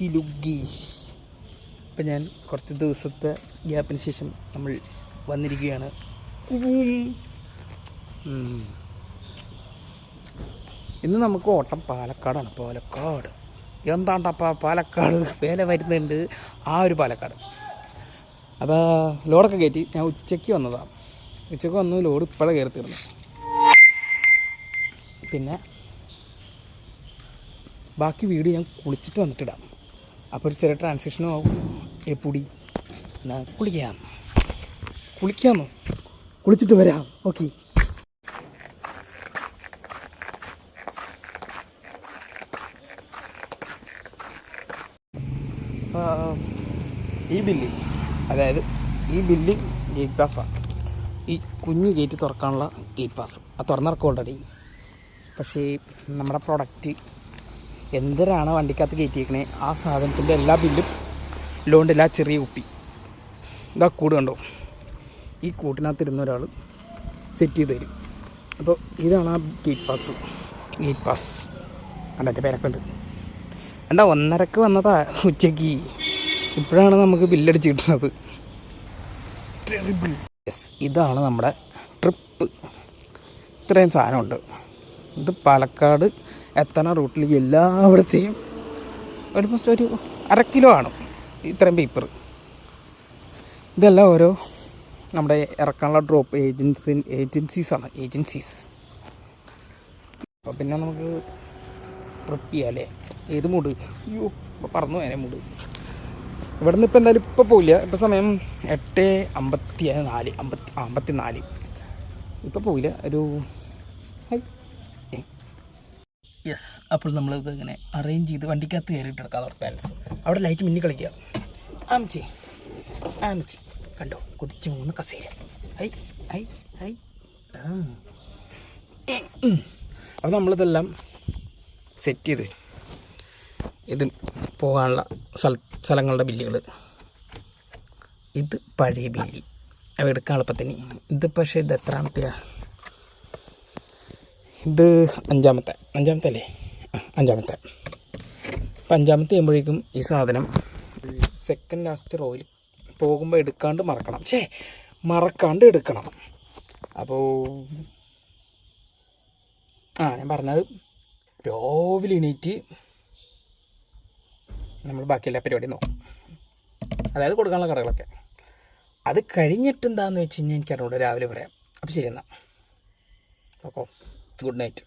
Hello ഗീഷ്. ഇപ്പം ഞാൻ കുറച്ച് ദിവസത്തെ ഗ്യാപ്പിന് ശേഷം നമ്മൾ വന്നിരിക്കുകയാണ്. ഇന്ന് നമുക്ക് ഓട്ടം പാലക്കാടാണ്. പാലക്കാട് എന്താണ്ടപ്പാ പാലക്കാട് വേല വരുന്നുണ്ട്. ആ ഒരു പാലക്കാട്. അപ്പോൾ ലോഡൊക്കെ കയറ്റി ഞാൻ ഉച്ചയ്ക്ക് വന്നതാണ്. ഉച്ചയ്ക്ക് വന്നു, ലോഡ് ഇപ്പോഴേ കയറി തീർന്നു. പിന്നെ ബാക്കി വീഡിയോ ഞാൻ കുളിച്ചിട്ട് വന്നിട്ടിടാം. അപ്പോൾ ഒരു ചെറിയ ട്രാൻസിഷനും ആവും. എപ്പൊടി എന്നാ കുളിക്കാമോ? കുളിച്ചിട്ട് വരാം. ഓക്കെ. ഈ ബില്ല്, അതായത് ഈ ബില്ല് ഗേറ്റ് പാസ്സാണ്. ഈ കുഞ്ഞ് ഗേറ്റ് തുറക്കാനുള്ള ഗേറ്റ് പാസ് അത് തുറന്നിറക്കും ഓൾറെഡി. പക്ഷേ നമ്മുടെ പ്രൊഡക്റ്റ് എന്തിനാണ് വണ്ടിക്കകത്ത് കയറ്റിയേക്കണേ ആ സാധനത്തിൻ്റെ എല്ലാ ബില്ലും ലോണിൻ്റെ ആ ചെറിയ കുപ്പി ഇതാ കൂട് കണ്ടോ, ഈ കൂട്ടിനകത്ത് ഇരുന്ന ഒരാൾ സെറ്റ് ചെയ്ത് തരും. അപ്പോൾ ഇതാണ് ആ ഗേറ്റ് പാസ് അതിൻ്റെ പേരൊക്കെ ഉണ്ട്. 1:30 വന്നതാ ഉച്ചയ്ക്ക്. ഇപ്പോഴാണ് നമുക്ക് ബില്ലടിച്ച് കിട്ടുന്നത്. യെസ്, ഇതാണ് നമ്മുടെ ട്രിപ്പ്. ഇത്രയും സാധനമുണ്ട്. ഇത് പാലക്കാട് എത്തണ റൂട്ടിൽ എല്ലായിടത്തെയും ഓൾമോസ്റ്റ് ഒരു 1/2 കിലോ ആണ് ഇത്രയും പേപ്പർ. ഇതെല്ലാം ഓരോ നമ്മുടെ ഇറക്കാനുള്ള ഡ്രോപ്പ് ഏജൻസീസ്. അപ്പോൾ പിന്നെ നമുക്ക് ട്രിപ്പ് ചെയ്യാം അല്ലേ? ഏത് മൂഡ്? അയ്യോ, ഇപ്പോൾ പറന്നു വേനെ മൂഡ്. ഇവിടെ നിന്ന് ഇപ്പോൾ എന്തായാലും ഇപ്പോൾ പോവില്ല. ഇപ്പോൾ സമയം 8:54. ഇപ്പോൾ പോവില്ല. ഒരു യെസ്. അപ്പോൾ നമ്മളിത് ഇങ്ങനെ അറേഞ്ച് ചെയ്ത് വണ്ടിക്കകത്ത് കയറിയിട്ട് എടുക്കാം. പ്ലാൻസ് അവിടെ ലൈറ്റ് മിന്നി കളിക്കുക. ആമിച്ചി കണ്ടോ, കുതിച്ച് പോകുന്ന കസേര. അപ്പോൾ നമ്മളിതെല്ലാം സെറ്റ് ചെയ്ത് ഇത് പോകാനുള്ള സ്ഥലങ്ങളുടെ ബില്ലുകൾ. ഇത് പഴയ ബില്ല്, അവ എടുക്കാൻ എളുപ്പത്തിന്. ഇത് പക്ഷേ ഇത് എത്രാമത്തെയാണ്? ഇത് അഞ്ചാമത്തെ അല്ലേ? അഞ്ചാമത്തെ. അപ്പം അഞ്ചാമത്തെ ചെയ്യുമ്പോഴേക്കും ഈ സാധനം സെക്കൻഡ് ലാസ്റ്റ് റോയിൽ പോകുമ്പോൾ മറക്കാണ്ട് എടുക്കണം. അപ്പോൾ ഞാൻ പറഞ്ഞത് രാവിലെ എണീറ്റ് നമ്മൾ ബാക്കിയെല്ലാ പരിപാടിയും നോക്കും, അതായത് കൊടുക്കാനുള്ള കടകളൊക്കെ. അത് കഴിഞ്ഞിട്ട് എന്താണെന്ന് വെച്ച് കഴിഞ്ഞാൽ എനിക്കറിഞ്ഞൂടെ, രാവിലെ പറയാം. അപ്പോൾ ശരി എന്നാൽ ഓക്കെ, ഗുഡ് നൈറ്റ്.